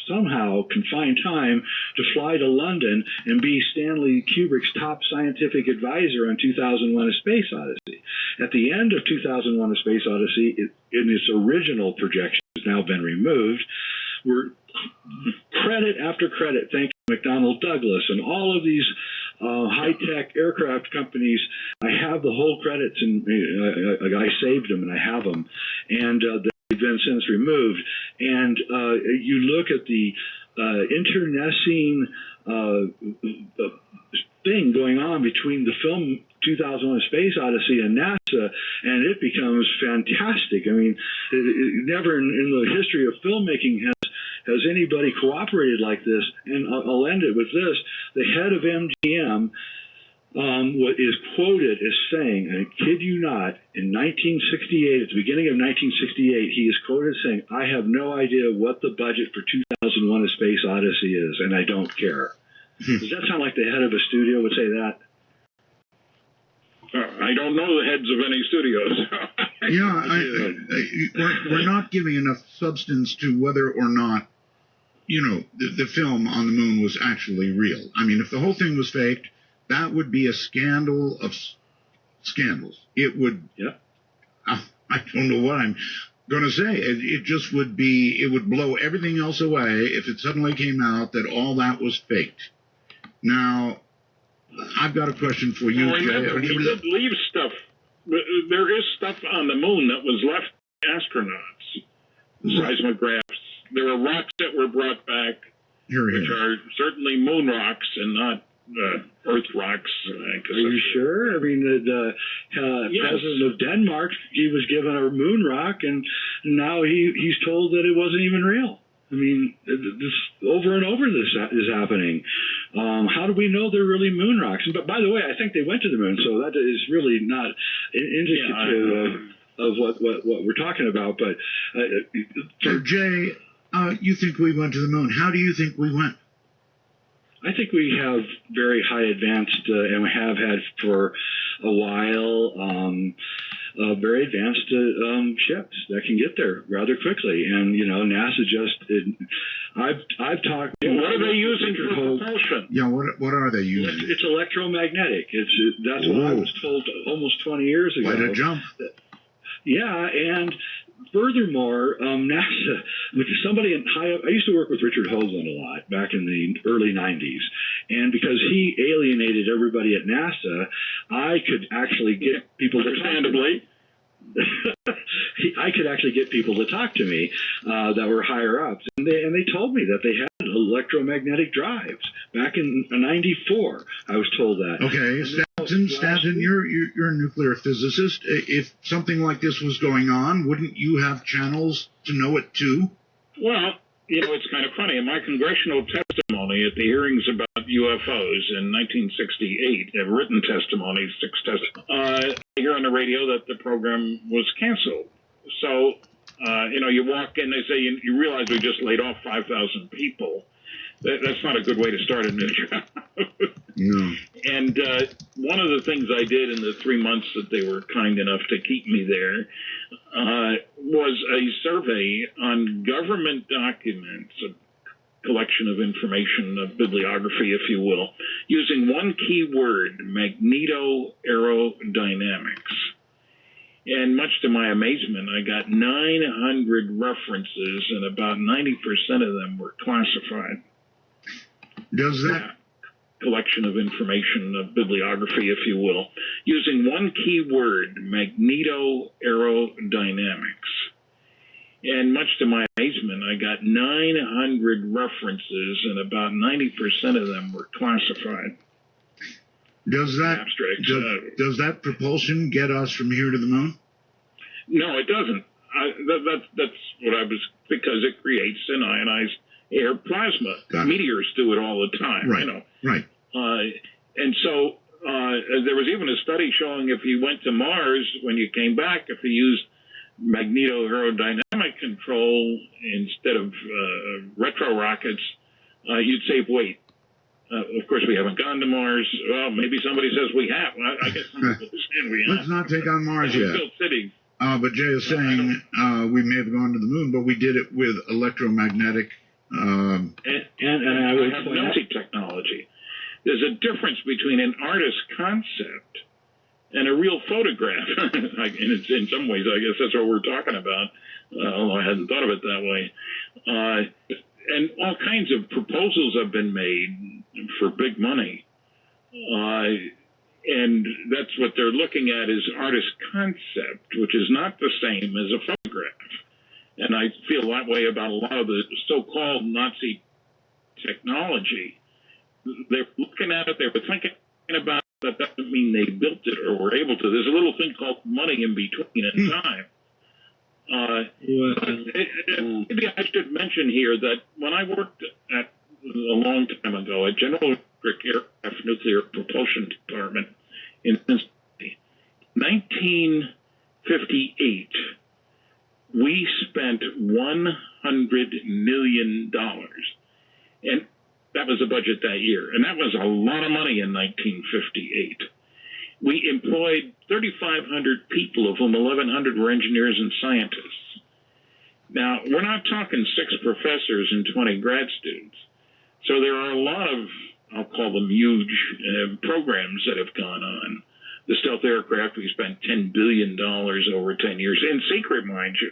somehow can find time to fly to London and be Stanley Kubrick's top scientific advisor on 2001: A Space Odyssey. At the end of 2001: A Space Odyssey, in its original projection, has now been removed. We're credit after credit, thank you, McDonnell Douglas and all of these high-tech aircraft companies. I have the whole credits, and I saved them, and I have them, and they've been since removed. And you look at the internecine thing going on between the film 2001: A Space Odyssey and NASA, and it becomes fantastic. I mean, never in the history of filmmaking has anybody cooperated like this. And I'll end it with this. The head of MGM what is quoted as saying, I kid you not, in 1968, at the beginning of 1968, he is quoted as saying, "I have no idea what the budget for 2001: A Space Odyssey is, and I don't care." Does that sound like the head of a studio would say that? I don't know the heads of any studios. We're not giving enough substance to whether or not, the film on the moon was actually real. I mean, if the whole thing was faked, that would be a scandal of scandals. It would. Yeah. I don't know what I'm going to say. It just would be. It would blow everything else away if it suddenly came out that all that was faked. Now, I've got a question for you, Well, remember, Jay. we did leave stuff. There is stuff on the moon that was left to astronauts. Seismographs. There were rocks that were brought back, which are certainly moon rocks and not Earth rocks. Are you sure? I mean, the Yes. president of Denmark, he was given a moon rock, and now he's told that it wasn't even real. I mean, this over and over this is happening. How do we know they're really moon rocks? But by the way, I think they went to the moon, so that is really not indicative of what we're talking about. But So, Jay, you think we went to the moon. How do you think we went? I think we have very high advanced, and we have had for a while, very advanced ships that can get there rather quickly. And NASA I've talked. What are they using for propulsion? Yeah, what are they using? It's electromagnetic. That's what I was told almost 20 years ago. Quite a jump. Yeah, and furthermore, NASA, which is somebody high up. I used to work with Richard Hoagland a lot back in the early 90s. And because he alienated everybody at NASA, I could actually get people to Understandably. I could actually get people to talk to me that were higher ups, and they told me that they had electromagnetic drives back in '94. I was told that. Okay, Stanton, you're a nuclear physicist. If something like this was going on, wouldn't you have channels to know it too? Well, it's kind of funny. In my congressional testimony at the hearings about UFOs in 1968, a written testimony, I hear on the radio that the program was canceled. So, you walk in, they say, you realize we just laid off 5,000 people. That's not a good way to start a new job. No. And one of the things I did in the 3 months that they were kind enough to keep me there was a survey on government documents, a collection of information, a bibliography, if you will, using one key word, magnetoaerodynamics. And much to my amazement, I got 900 references, and about 90% of them were classified. Does that collection of information, a bibliography, if you will, using one key word, magnetoaerodynamics. And much to my amazement, I got 900 references, and about 90% of them were classified. Does that propulsion get us from here to the moon? No, it doesn't. That's what I was, because it creates an ionized air plasma. Meteors do it all the time. Right. Right. And so there was even a study showing if you went to Mars, when you came back, if you used magnetoaerodynamic control instead of retro rockets, you'd save weight. Of course, we haven't gone to Mars. Well, maybe somebody says we have. I guess some people are saying we have. Let's not take on Mars yet. Built cities. But Jay is saying we may have gone to the moon, but we did it with electromagnetic. And I would have Nazi technology. There's a difference between an artist's concept and a real photograph. And it's, in some ways, I guess that's what we're talking about, although I hadn't thought of it that way. And all kinds of proposals have been made for big money. And that's what they're looking at is artist concept, which is not the same as a photograph. And I feel that way about a lot of the so-called Nazi technology. They're looking at it, they were thinking about it, that doesn't mean they built it or were able to. There's a little thing called money in between in time. Maybe I should mention here that when I worked a long time ago at General aircraft nuclear propulsion department in Cincinnati. 1958, we spent $100 million. And that was the budget that year. And that was a lot of money in 1958. We employed 3,500 people, of whom 1,100 were engineers and scientists. Now, we're not talking 6 professors and 20 grad students. So there are a lot of, I'll call them huge programs that have gone on. The stealth aircraft, we spent $10 billion over 10 years, in secret, mind you.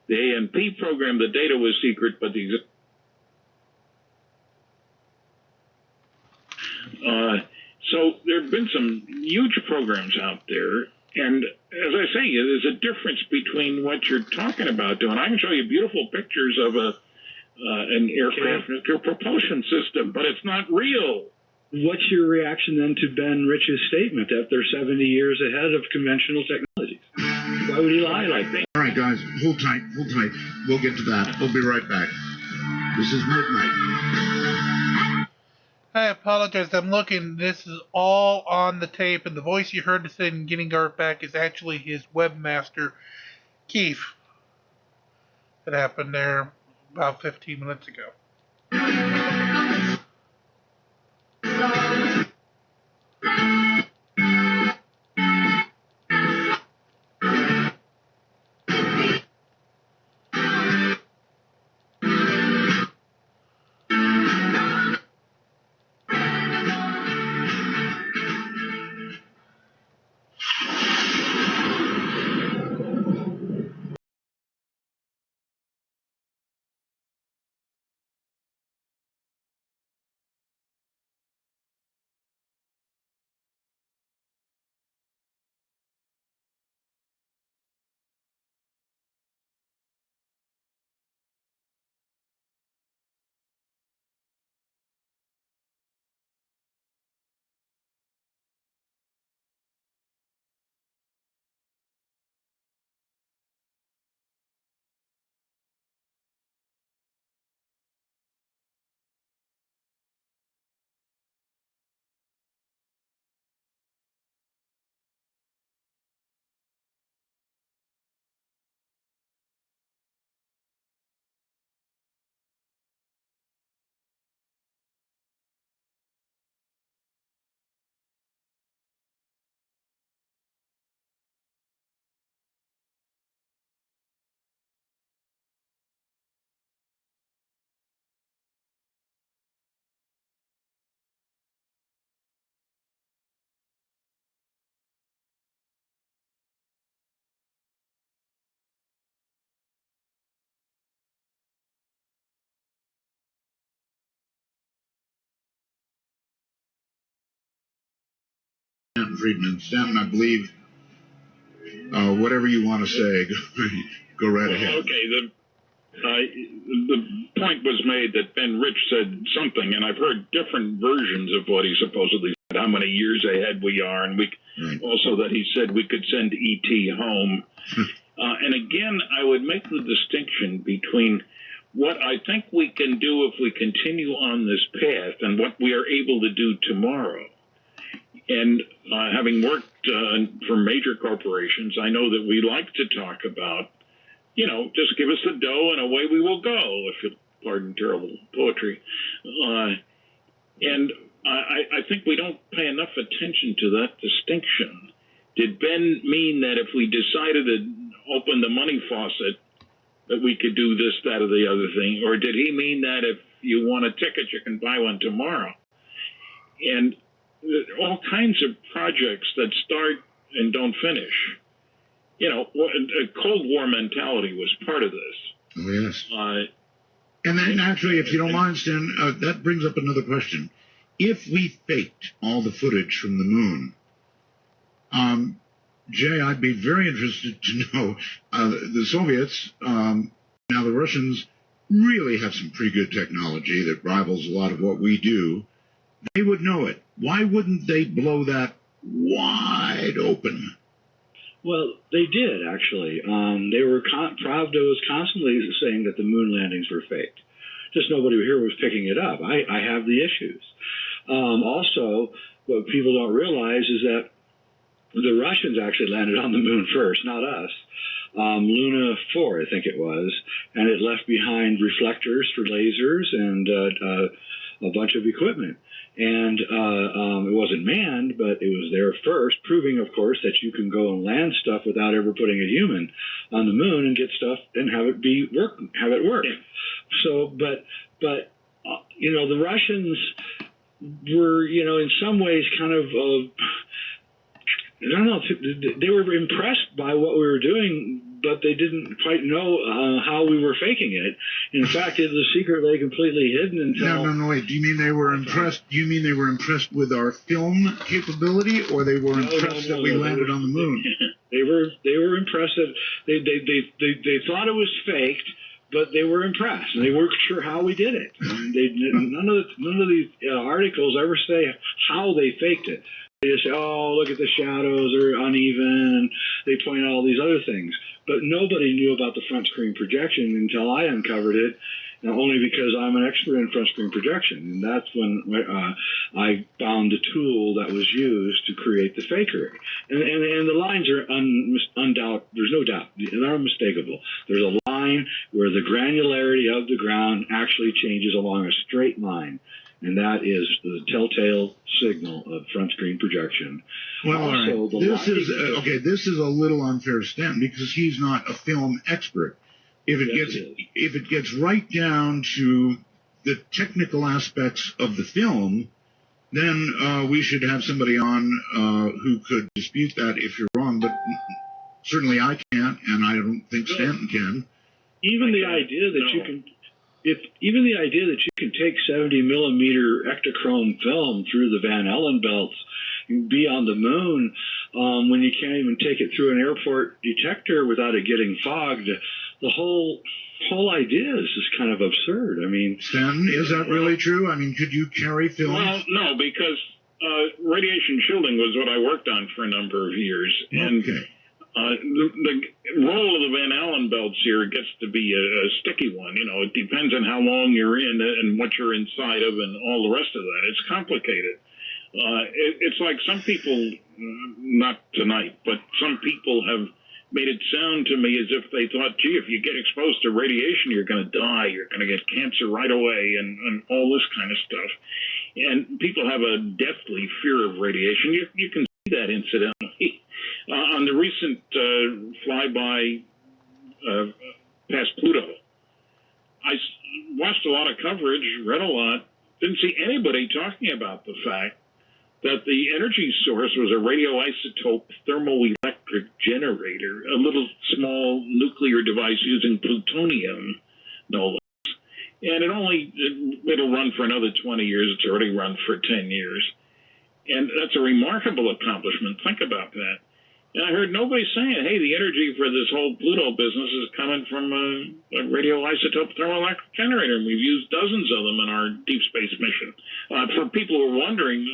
The A&P program, the data was secret, but the so there have been some huge programs out there, and as I say, there's a difference between what you're talking about doing. I can show you beautiful pictures of an aircraft nuclear propulsion system, but it's not real. What's your reaction then to Ben Rich's statement that they're 70 years ahead of conventional technologies? Why would he lie like that? All right, guys, hold tight, hold tight. We'll get to that. We'll be right back. This is Midnight. I apologize. I'm looking. This is all on the tape, and the voice you heard in Getting Garth Back is actually his webmaster, Keith. That happened there about 15 minutes ago. Stanton Friedman. Stanton, I believe, whatever you want to say, go right ahead. Okay, the point was made that Ben Rich said something, and I've heard different versions of what he supposedly said, how many years ahead we are, and also that he said we could send E.T. home. And again, I would make the distinction between what I think we can do if we continue on this path and what we are able to do tomorrow. And having worked for major corporations, I know that we like to talk about, just give us the dough and away we will go, if you'll pardon terrible poetry. And I think we don't pay enough attention to that distinction. Did Ben mean that if we decided to open the money faucet, that we could do this, that, or the other thing? Or did he mean that if you want a ticket, you can buy one tomorrow? And all kinds of projects that start and don't finish. A Cold War mentality was part of this. Oh, yes. And then actually, if you don't mind, Stan, that brings up another question. If we faked all the footage from the moon, Jay, I'd be very interested to know, the Soviets, now the Russians really have some pretty good technology that rivals a lot of what we do. They would know it. Why wouldn't they blow that wide open? Well, they did, actually. Pravda was constantly saying that the moon landings were faked. Just nobody here was picking it up. I have the issues. Also, what people don't realize is that the Russians actually landed on the moon first, not us. Luna 4, I think it was, and it left behind reflectors for lasers and a bunch of equipment. And it wasn't manned, but it was there first, proving, of course, that you can go and land stuff without ever putting a human on the moon and get stuff and have it work. So, but the Russians were, in some ways, kind of. I don't know. They were impressed by what we were doing, but they didn't quite know how we were faking it. In fact, it was secretly completely hidden until. No, wait. Do you mean they were impressed? Do you mean they were impressed with our film capability, or they were impressed that we landed on the moon? They were impressed that they thought it was faked, but they were impressed, and they weren't sure how we did it. And none of these articles ever say how they faked it. They just say, oh, look at the shadows, they're uneven, and they point out all these other things. But nobody knew about the front screen projection until I uncovered it, only because I'm an expert in front screen projection. And that's when I found the tool that was used to create the fakery. And the lines are undoubted. There's no doubt. They're unmistakable. There's a line where the granularity of the ground actually changes along a straight line. And that is the telltale signal of front screen projection. Well, also, all right. This is a little unfair to Stanton because he's not a film expert. If it gets right down to the technical aspects of the film, then we should have somebody on who could dispute that if you're wrong. But certainly I can't, and I don't think Stanton can. Even the idea that you can. Even the idea that you can take 70 millimeter Ektachrome film through the Van Allen belts and be on the moon when you can't even take it through an airport detector without it getting fogged, the whole idea is just kind of absurd. I mean, Stanton, is that really true? I mean, could you carry film? Well, no, because radiation shielding was what I worked on for a number of years, and the role of the Van Allen belts here gets to be a sticky one. It depends on how long you're in and what you're inside of and all the rest of that. It's complicated. It's like some people, not tonight, but some people have made it sound to me as if they thought, gee, if you get exposed to radiation, you're going to die, you're going to get cancer right away, and all this kind of stuff. And people have a deathly fear of radiation. You can see that incidentally. On the recent flyby past Pluto, I watched a lot of coverage, read a lot, didn't see anybody talking about the fact that the energy source was a radioisotope thermoelectric generator, a little small nuclear device using plutonium, no less. And it'll run for another 20 years. It's already run for 10 years. And that's a remarkable accomplishment. Think about that. And I heard nobody saying, hey, the energy for this whole Pluto business is coming from a radioisotope thermoelectric generator. And we've used dozens of them in our deep space mission. For people who are wondering,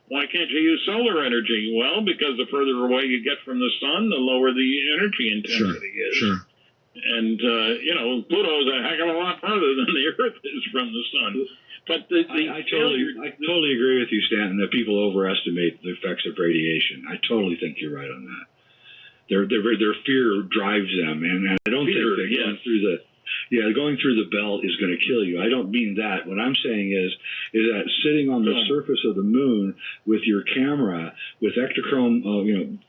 why can't you use solar energy? Well, because the further away you get from the sun, the lower the energy intensity is. Sure. And, Pluto's a heck of a lot further than the Earth is from the sun. But I totally agree with you, Stanton, that people overestimate the effects of radiation. I totally think you're right on that. Their fear drives them, and I don't think that going through the belt is going to kill you. I don't mean that. What I'm saying is that sitting on the surface of the moon with your camera, with Ektachrome,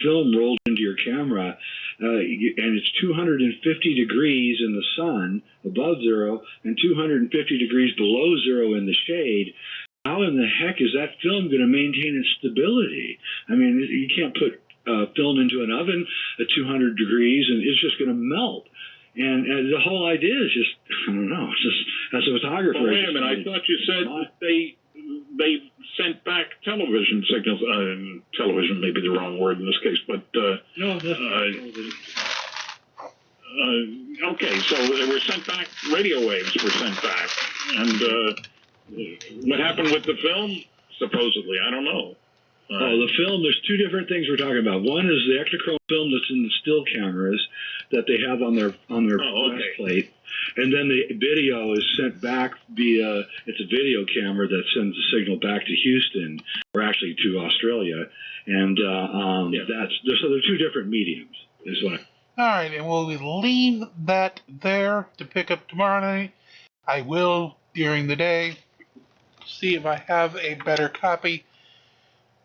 film rolled into your camera, and it's 250 degrees in the sun above zero and 250 degrees below zero in the shade. How in the heck is that film going to maintain its stability? I mean, you can't put film into an oven at 200 degrees and it's just going to melt. And the whole idea is just, I don't know, it's just, as a photographer. Well, wait a minute, I thought you said they sent back television signals. Television may be the wrong word in this case, but... okay, so they were sent back, radio waves were sent back. And what happened with the film? Supposedly, I don't know. Oh, the film, there's two different things we're talking about. One is the Ektachrome film that's in the still cameras that they have on their plate. And then the video is sent back via, it's a video camera that sends the signal back to Houston, or actually to Australia. And so they're two different mediums, is what All right, and we'll leave that there to pick up tomorrow night. I will, during the day, see if I have a better copy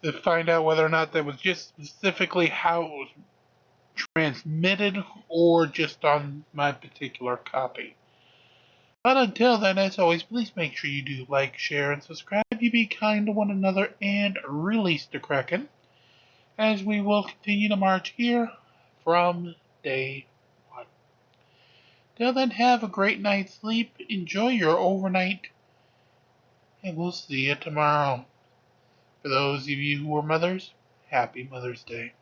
to find out whether or not that was just specifically how it was transmitted or just on my particular copy. But until then, as always, please make sure you do like, share, and subscribe. You be kind to one another and release the Kraken, as we will continue to march here from day one. Till then, have a great night's sleep, enjoy your overnight, and we'll see you tomorrow. For those of you who are mothers, happy Mother's Day.